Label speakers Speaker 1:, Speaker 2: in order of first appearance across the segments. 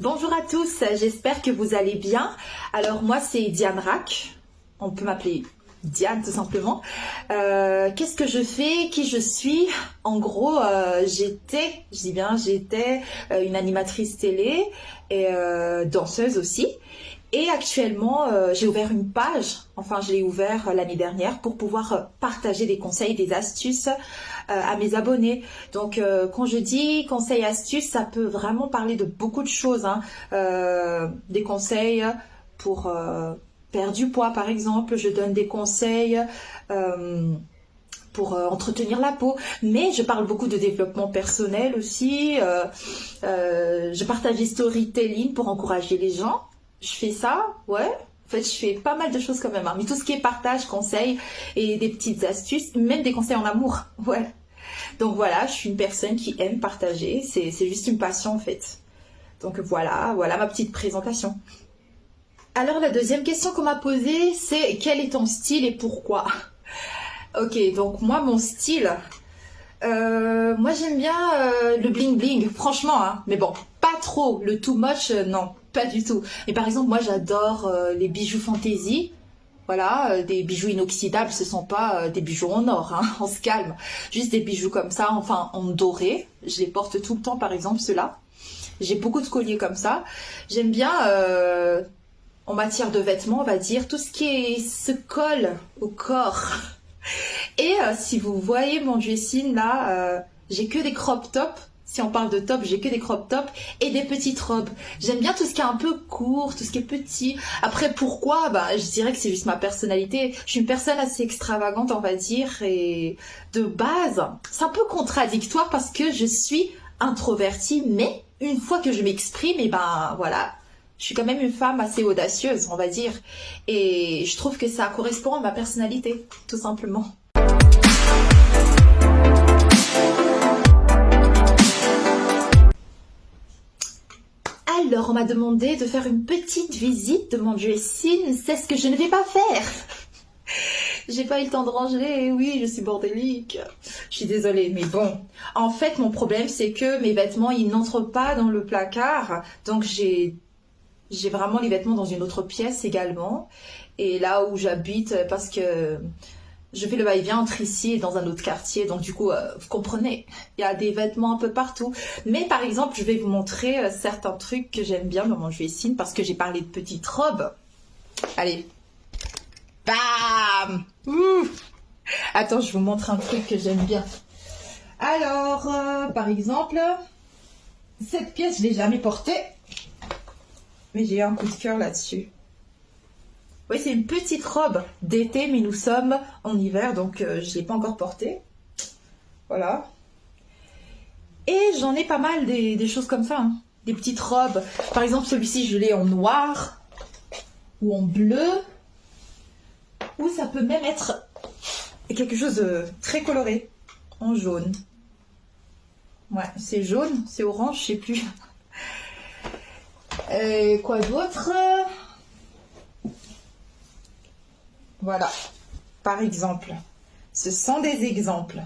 Speaker 1: Bonjour à tous, j'espère que vous allez bien. Alors moi c'est Diane Rack, on peut m'appeler Diane tout simplement. Qu'est-ce que je fais, qui je suis? En gros, j'étais une animatrice télé et danseuse aussi. Et actuellement, j'ai ouvert une page, enfin je l'ai ouvert l'année dernière pour pouvoir partager des conseils, des astuces à mes abonnés. Donc quand je dis conseils, astuces, ça peut vraiment parler de beaucoup de choses, hein. Des conseils pour perdre du poids par exemple, je donne des conseils pour entretenir la peau, mais je parle beaucoup de développement personnel aussi, je partage des storytelling pour encourager les gens. Je fais ça, ouais. En fait, je fais pas mal de choses quand même, hein. Mais tout ce qui est partage, conseils et des petites astuces, même des conseils en amour, ouais. Donc voilà, je suis une personne qui aime partager. C'est juste une passion en fait. Donc voilà ma petite présentation. Alors la deuxième question qu'on m'a posée, c'est quel est ton style et pourquoi? Ok, donc moi mon style, moi j'aime bien le bling bling, franchement, hein. Mais bon, pas trop, le too much, non. Pas du tout. Mais par exemple, moi j'adore les bijoux fantaisie. Voilà, des bijoux inoxydables, ce sont pas des bijoux en or, hein, on se calme. Juste des bijoux comme ça, enfin en doré. Je les porte tout le temps, par exemple, ceux-là. J'ai beaucoup de colliers comme ça. J'aime bien, en matière de vêtements, on va dire, tout ce qui se colle au corps. Et si vous voyez mon dressing là, j'ai que des crop tops. Si on parle de top, j'ai que des crop tops et des petites robes. J'aime bien tout ce qui est un peu court, tout ce qui est petit. Après, pourquoi? Bah, je dirais que c'est juste ma personnalité. Je suis une personne assez extravagante, on va dire, et de base, c'est un peu contradictoire parce que je suis introvertie, mais une fois que je m'exprime, et ben voilà, je suis quand même une femme assez audacieuse, on va dire. Et je trouve que ça correspond à ma personnalité, tout simplement. Alors, on m'a demandé de faire une petite visite de mon dressing. C'est ce que je ne vais pas faire. J'ai pas eu le temps de ranger. Oui, je suis bordélique. Je suis désolée, mais bon. En fait, mon problème, c'est que mes vêtements, ils n'entrent pas dans le placard. Donc, j'ai vraiment les vêtements dans une autre pièce également. Et là où j'habite, parce que je fais le va-et-vient entre ici et dans un autre quartier, donc du coup, vous comprenez, il y a des vêtements un peu partout. Mais par exemple, je vais vous montrer certains trucs que j'aime bien dans mon dressing, parce que j'ai parlé de petites robes. Allez, bam! Ouh. Attends, je vous montre un truc que j'aime bien. Alors, par exemple, cette pièce, je l'ai jamais portée, mais j'ai eu un coup de cœur là-dessus. Oui, c'est une petite robe d'été, mais nous sommes en hiver, donc je ne l'ai pas encore portée. Voilà. Et j'en ai pas mal des choses comme ça, hein. Des petites robes. Par exemple, celui-ci, je l'ai en noir ou en bleu. Ou ça peut même être quelque chose de très coloré, en jaune. Ouais, c'est jaune, c'est orange, je sais plus. Quoi d'autre? Voilà, par exemple, ce sont des exemples.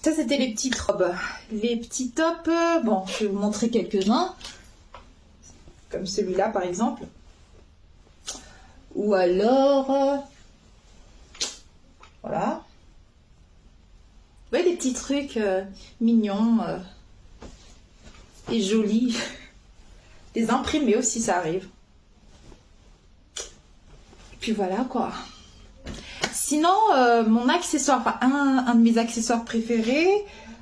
Speaker 1: Ça, c'était les petites robes. Les petits tops, bon, je vais vous montrer quelques-uns. Comme celui-là, par exemple. Ou alors, voilà. Ouais, des petits trucs mignons et jolis. Des imprimés aussi, ça arrive. Puis voilà quoi. Sinon, mon accessoire, enfin un de mes accessoires préférés,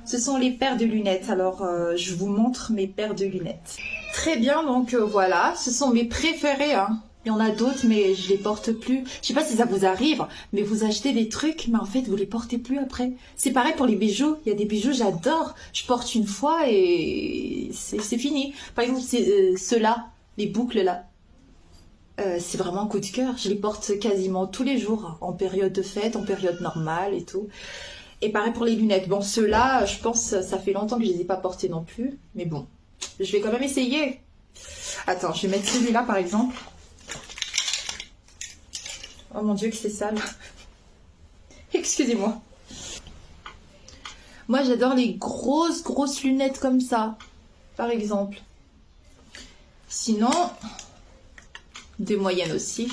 Speaker 1: ce sont les paires de lunettes. Alors, je vous montre mes paires de lunettes. Très bien, donc voilà, ce sont mes préférés, hein. Il y en a d'autres, mais je les porte plus. Je sais pas si ça vous arrive, mais vous achetez des trucs, mais en fait, vous les portez plus après. C'est pareil pour les bijoux. Il y a des bijoux, j'adore. Je porte une fois et c'est fini. Par exemple, c'est ceux-là, les boucles là. C'est vraiment un coup de cœur. Je les porte quasiment tous les jours, en période de fête, en période normale et tout. Et pareil pour les lunettes. Bon, ceux-là, je pense, ça fait longtemps que je les ai pas portés non plus. Mais bon, je vais quand même essayer. Attends, je vais mettre celui-là par exemple. Oh mon Dieu, que c'est sale. Excusez-moi. Moi, j'adore les grosses lunettes comme ça, par exemple. Sinon, des moyennes aussi.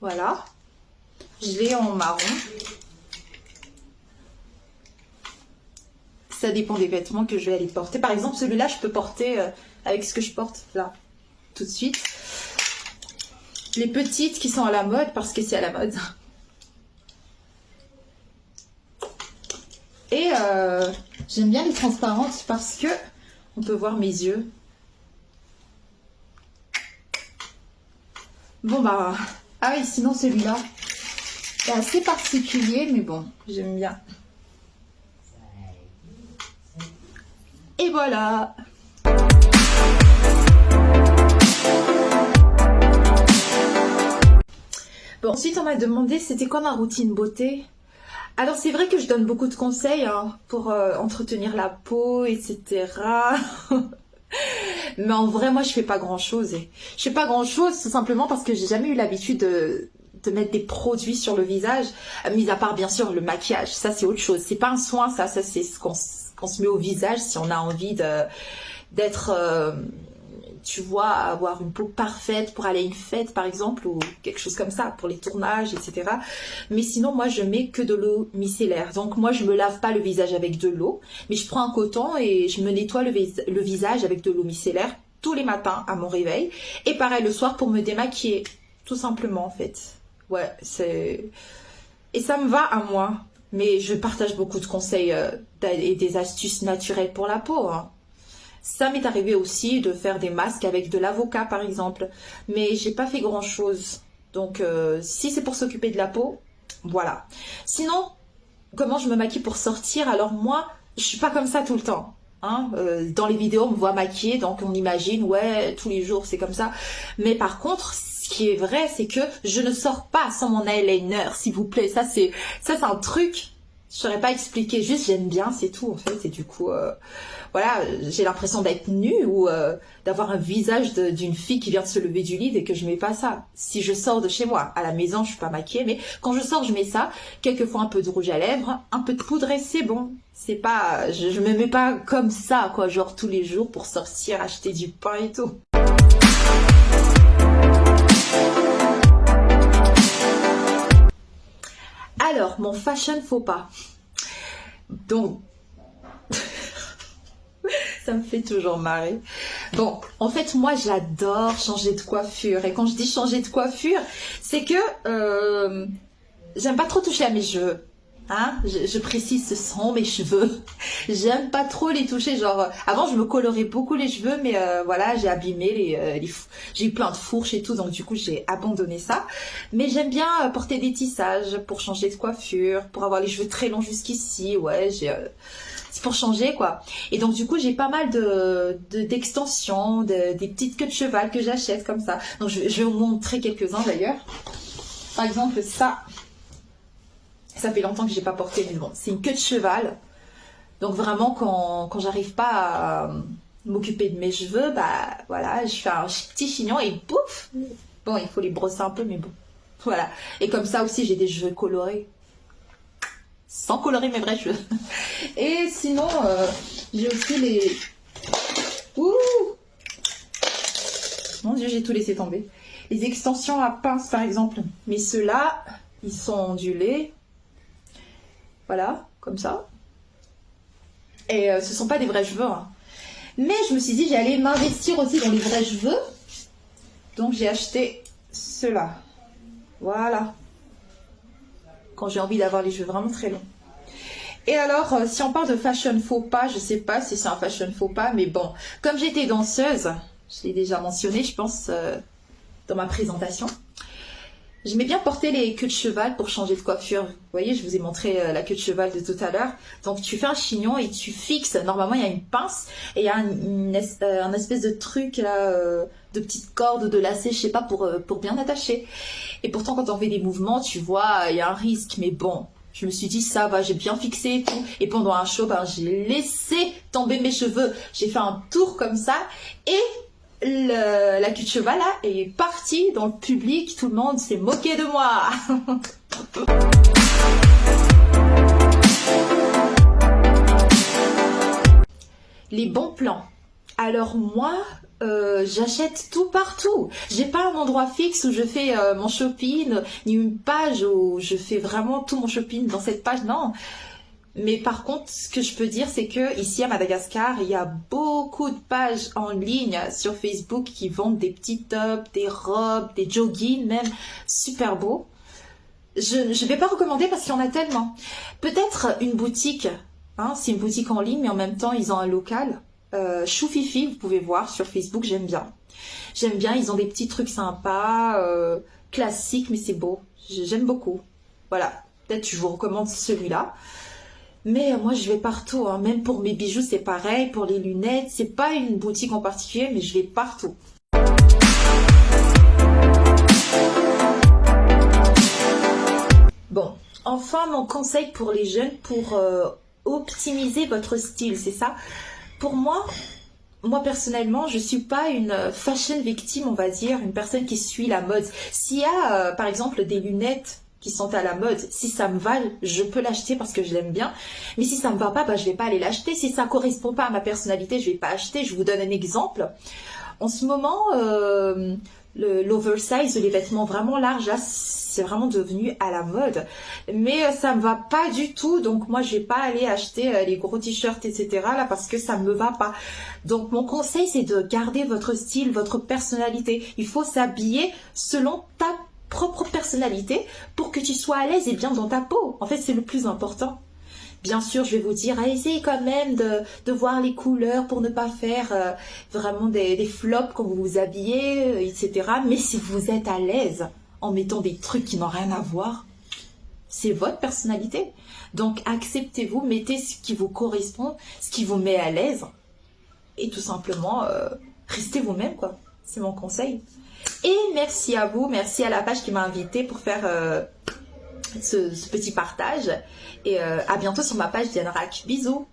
Speaker 1: Voilà. Je l'ai en marron. Ça dépend des vêtements que je vais aller porter. Par exemple, celui-là, je peux porter avec ce que je porte là, tout de suite. Les petites qui sont à la mode, parce que c'est à la mode. Et j'aime bien les transparentes parce que on peut voir mes yeux. Bon bah, ah oui, sinon celui-là, c'est assez particulier, mais bon, j'aime bien. Et voilà. Bon, ensuite on m'a demandé c'était quoi ma routine beauté. Alors c'est vrai que je donne beaucoup de conseils hein, pour entretenir la peau, etc. Mais en vrai, moi je fais pas grand chose. Je fais pas grand chose tout simplement parce que j'ai jamais eu l'habitude de mettre des produits sur le visage, mis à part bien sûr le maquillage. Ça c'est autre chose. C'est pas un soin, ça c'est ce qu'on se met au visage si on a envie d'être, tu vois, avoir une peau parfaite pour aller à une fête par exemple ou quelque chose comme ça, pour les tournages, etc. Mais sinon moi je mets que de l'eau micellaire. Donc moi je me lave pas le visage avec de l'eau, mais je prends un coton et je me nettoie le visage avec de l'eau micellaire tous les matins à mon réveil. Et pareil le soir pour me démaquiller, tout simplement en fait. Ouais, c'est... Et ça me va à moi. Mais je partage beaucoup de conseils et des astuces naturelles pour la peau. Hein. Ça m'est arrivé aussi de faire des masques avec de l'avocat par exemple. Mais j'ai pas fait grand chose. Donc si c'est pour s'occuper de la peau, voilà. Sinon, comment je me maquille pour sortir? Alors moi, je suis pas comme ça tout le temps. Hein, dans les vidéos, on me voit maquillée, donc on imagine, ouais, tous les jours c'est comme ça. Mais par contre, ce qui est vrai, c'est que je ne sors pas sans mon eyeliner, s'il vous plaît. Ça c'est un truc, je saurais pas expliquer. Juste j'aime bien, c'est tout en fait. Et du coup, voilà, j'ai l'impression d'être nue ou d'avoir un visage d'une fille qui vient de se lever du lit et que je mets pas ça. Si je sors de chez moi, à la maison, je suis pas maquillée, mais quand je sors, je mets ça. Quelquefois un peu de rouge à lèvres, un peu de poudre et c'est bon. C'est pas, je me mets pas comme ça, quoi, genre tous les jours pour sortir, acheter du pain et tout. Alors, mon fashion faux pas. Donc, ça me fait toujours marrer. Bon, en fait, moi, j'adore changer de coiffure. Et quand je dis changer de coiffure, c'est que j'aime pas trop toucher à mes cheveux. Hein, je précise, ce sont mes cheveux. J'aime pas trop les toucher. Genre, avant, je me colorais beaucoup les cheveux, mais voilà, j'ai abîmé j'ai eu plein de fourches et tout, donc du coup, j'ai abandonné ça. Mais j'aime bien porter des tissages pour changer de coiffure, pour avoir les cheveux très longs jusqu'ici. Ouais, c'est pour changer quoi. Et donc du coup, j'ai pas mal d'extensions, des petites queues de cheval que j'achète comme ça. Donc je vais vous montrer quelques-uns d'ailleurs. Par exemple, ça fait longtemps que j'ai pas porté, mais bon, c'est une queue de cheval. Donc vraiment, quand j'arrive pas à m'occuper de mes cheveux, bah voilà, je fais un petit chignon et pouf. Bon, il faut les brosser un peu, mais bon, voilà. Et comme ça aussi, j'ai des cheveux colorés, sans colorer mes vrais cheveux. Et sinon, j'ai aussi les... Ouh, mon Dieu, j'ai tout laissé tomber. Les extensions à pince, par exemple. Mais ceux-là, ils sont ondulés. Voilà, comme ça. Et ce sont pas des vrais cheveux. Hein. Mais je me suis dit, j'allais m'investir aussi dans les vrais cheveux. Donc j'ai acheté ceux-là. Voilà. Quand j'ai envie d'avoir les cheveux vraiment très longs. Et alors, si on parle de fashion faux pas, je sais pas si c'est un fashion faux pas, mais bon. Comme j'étais danseuse, je l'ai déjà mentionné, je pense, dans ma présentation. J'aimais bien porter les queues de cheval pour changer de coiffure. Vous voyez, je vous ai montré la queue de cheval de tout à l'heure. Donc, tu fais un chignon et tu fixes. Normalement, il y a une pince et il y a un espèce de truc là, de petites cordes, de lacets, je sais pas, pour bien attacher. Et pourtant, quand on fait des mouvements, tu vois, il y a un risque. Mais bon, je me suis dit, ça va, j'ai bien fixé et tout. Et pendant un show, ben, j'ai laissé tomber mes cheveux. J'ai fait un tour comme ça et... la queue de cheval là est partie dans le public, tout le monde s'est moqué de moi. Les bons plans. Alors moi, j'achète tout partout. J'ai pas un endroit fixe où je fais mon shopping, ni une page où je fais vraiment tout mon shopping dans cette page, non. Mais par contre, ce que je peux dire, c'est que ici à Madagascar, il y a beaucoup de pages en ligne sur Facebook qui vendent des petits tops, des robes, des joggings même, super beaux. Je vais pas recommander parce qu'il y en a tellement. Peut-être une boutique, hein, c'est une boutique en ligne, mais en même temps, ils ont un local. Choufifi, vous pouvez voir sur Facebook, j'aime bien. J'aime bien, ils ont des petits trucs sympas, classiques, mais c'est beau. J'aime beaucoup. Voilà, peut-être je vous recommande celui-là. Mais moi, je vais partout, hein. Même pour mes bijoux, c'est pareil. Pour les lunettes, c'est pas une boutique en particulier, mais je vais partout. Bon, enfin, mon conseil pour les jeunes pour optimiser votre style, c'est ça. Pour moi personnellement, je suis pas une fashion victime, on va dire, une personne qui suit la mode. S'il y a, par exemple, des lunettes qui sont à la mode, si ça me va, je peux l'acheter parce que je l'aime bien. Mais si ça me va pas, bah, je vais pas aller l'acheter. Si ça correspond pas à ma personnalité, je vais pas acheter. Je vous donne un exemple. En ce moment, l'oversize, les vêtements vraiment larges, là, c'est vraiment devenu à la mode. Mais ça me va pas du tout. Donc moi, je vais pas aller acheter les gros t-shirts, etc. là parce que ça me va pas. Donc mon conseil, c'est de garder votre style, votre personnalité. Il faut s'habiller selon ta propre personnalité pour que tu sois à l'aise et bien dans ta peau. En fait, c'est le plus important. Bien sûr, je vais vous dire, essayez quand même de voir les couleurs pour ne pas faire vraiment des flops quand vous vous habillez, etc. Mais si vous êtes à l'aise en mettant des trucs qui n'ont rien à voir, c'est votre personnalité. Donc, acceptez-vous, mettez ce qui vous correspond, ce qui vous met à l'aise. Et tout simplement, restez vous-même, quoi. C'est mon conseil. Et merci à vous, merci à la page qui m'a invitée pour faire ce petit partage. Et à bientôt sur ma page Diane Rack. Bisous!